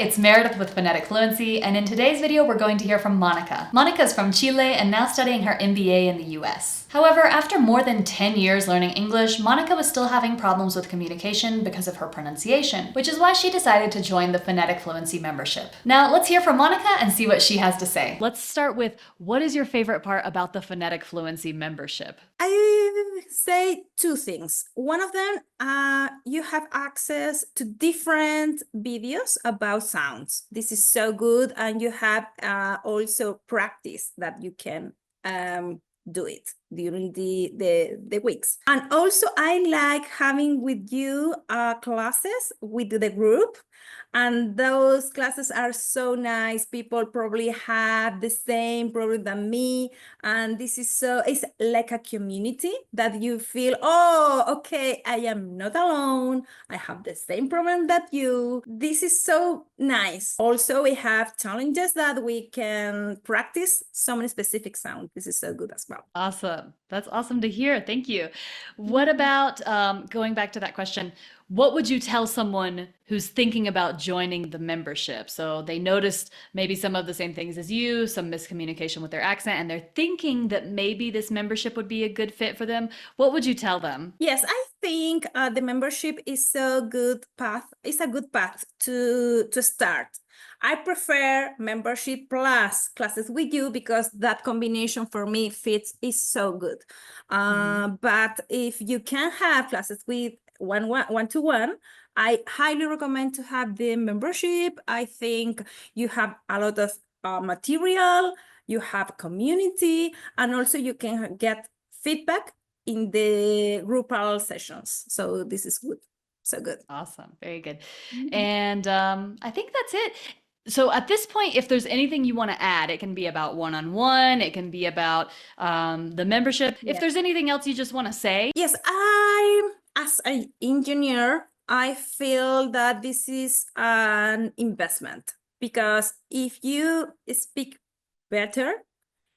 it's Meredith with Phonetic Fluency, and in today's video we're going to hear from Monica. Monica is from Chile and now studying her MBA in the US. However, after more than 10 years learning English, Monica was still having problems with communication because of her pronunciation, which is why she decided to join the Phonetic Fluency membership. Now let's hear from Monica and see what she has to say. Let's start with, what is your favorite part about the Phonetic Fluency membership? I say two things. One of them, you have access to different videos about sounds. This is so good, and you have also practice that you can do it during the weeks. And also, I like having with you classes with the group. And those classes are so nice. People probably have the same problem than me. And this is it's like a community that you feel, oh, okay, I am not alone. I have the same problem that you. This is so nice. Also, we have challenges that we can practice some specific sound. This is so good as well. Awesome. That's awesome to hear. Thank you. What about going back to that question? What would you tell someone who's thinking about joining the membership? So they noticed maybe some of the same things as you, some miscommunication with their accent, and they're thinking that maybe this membership would be a good fit for them. What would you tell them? Yes, I think the membership is a good path. It's a good path to start. I prefer membership plus classes with you because that combination for me fits is so good. But if you can have classes with one-to-one, I highly recommend to have the membership. I think you have a lot of material, you have community, and also you can get feedback in the groupal sessions. So this is good. So good. Awesome. Very good. And I think that's it. So at this point, if there's anything you want to add, it can be about one-on-one, it can be about the membership. If there's anything else you just want to say. Yes, as an engineer, I feel that this is an investment because if you speak better,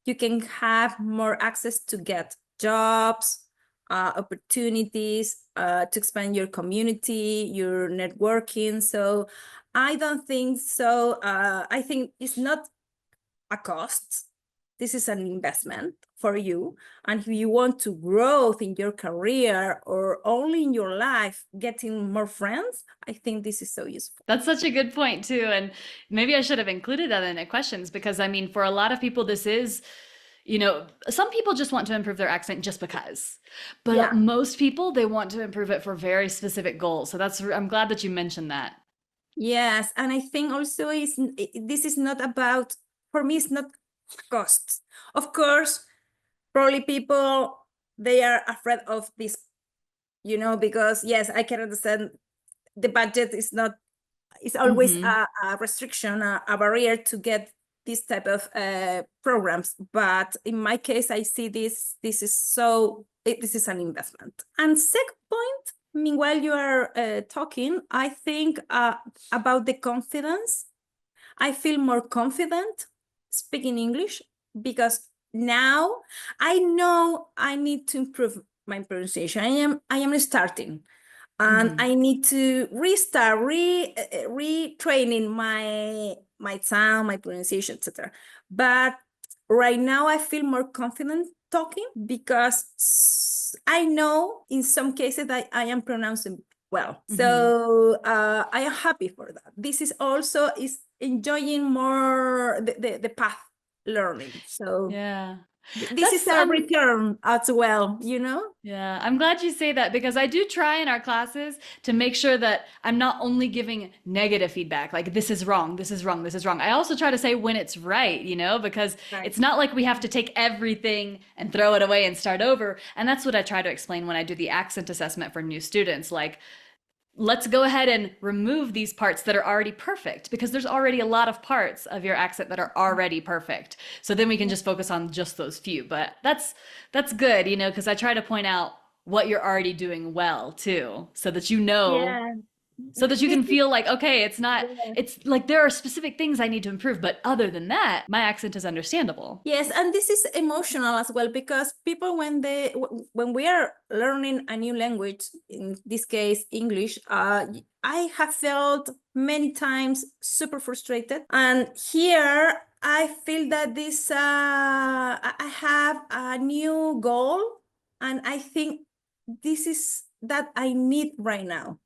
you can have more access to get jobs, opportunities, to expand your community, your networking. So I don't think so. I think it's not a cost. This is an investment for you. And if you want to grow in your career or only in your life, getting more friends, I think this is so useful. That's such a good point too. And maybe I should have included that in the questions because I mean, for a lot of people, this is, some people just want to improve their accent just because, but most people, they want to improve it for very specific goals. So I'm glad that you mentioned that. Yes. And I think also this is not about, for me, it's not costs. Of course, probably people, they are afraid of this, because yes, I can understand the budget is not, it's always a restriction, a barrier to get this type of programs. But in my case, I see this is an investment. And second point, meanwhile you are talking, I think about the confidence. I feel more confident speaking English because now I know I need to improve my pronunciation. I am starting, and I need to restart, retraining my sound, my pronunciation, etc. But right now I feel more confident talking because I know in some cases that I am pronouncing well. So I am happy for that. This is also enjoying more the path learning. So yeah. This is a return as well, Yeah, I'm glad you say that because I do try in our classes to make sure that I'm not only giving negative feedback, like this is wrong, this is wrong, this is wrong. I also try to say when it's right, because it's not like we have to take everything and throw it away and start over. And that's what I try to explain when I do the accent assessment for new students. Like, let's go ahead and remove these parts that are already perfect because there's already a lot of parts of your accent that are already perfect. So then we can just focus on just those few. But that's good, because I try to point out what you're already doing well too, so that Yeah. so that you This can is feel like, okay, yeah. it's like there are specific things I need to improve, but other than that, my accent is understandable. Yes, and this is emotional as well because people when we are learning a new language, in this case English, I have felt many times super frustrated, and here I feel that this I have a new goal, and I think this is that I need right now.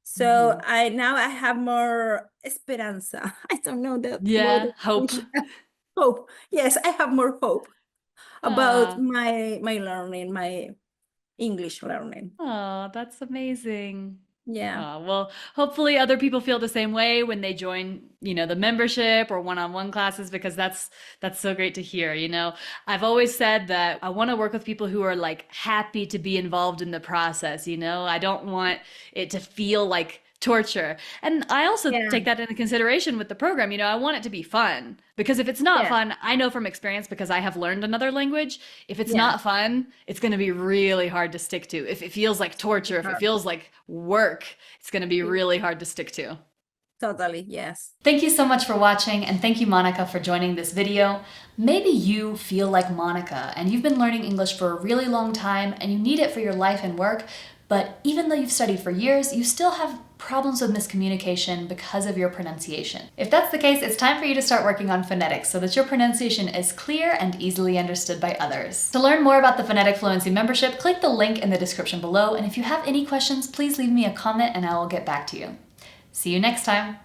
So Mhm. I have more esperanza. I don't know the word Yeah, in hope. English. Hope. Yes, I have more hope about Ah. my learning, my English learning. Oh, that's amazing. Yeah. Oh, well, hopefully other people feel the same way when they join, the membership or one-on-one classes, because that's so great to hear, I've always said that I want to work with people who are like happy to be involved in the process. I don't want it to feel like torture. And I also Yeah. take that into consideration with the program. I want it to be fun, because if it's not Yeah. fun, I know from experience, because I have learned another language, if it's Yeah. not fun, it's going to be really hard to stick to. If it feels like torture, if it feels like work, it's going to be really hard to stick to. Totally. Yes. Thank you so much for watching, and thank you, Monica, for joining this video. Maybe you feel like Monica and you've been learning English for a really long time and you need it for your life and work, but even though you've studied for years, you still have problems with miscommunication because of your pronunciation. If that's the case, it's time for you to start working on phonetics so that your pronunciation is clear and easily understood by others. To learn more about the Phonetic Fluency membership, click the link in the description below, and if you have any questions, please leave me a comment and I will get back to you. See you next time.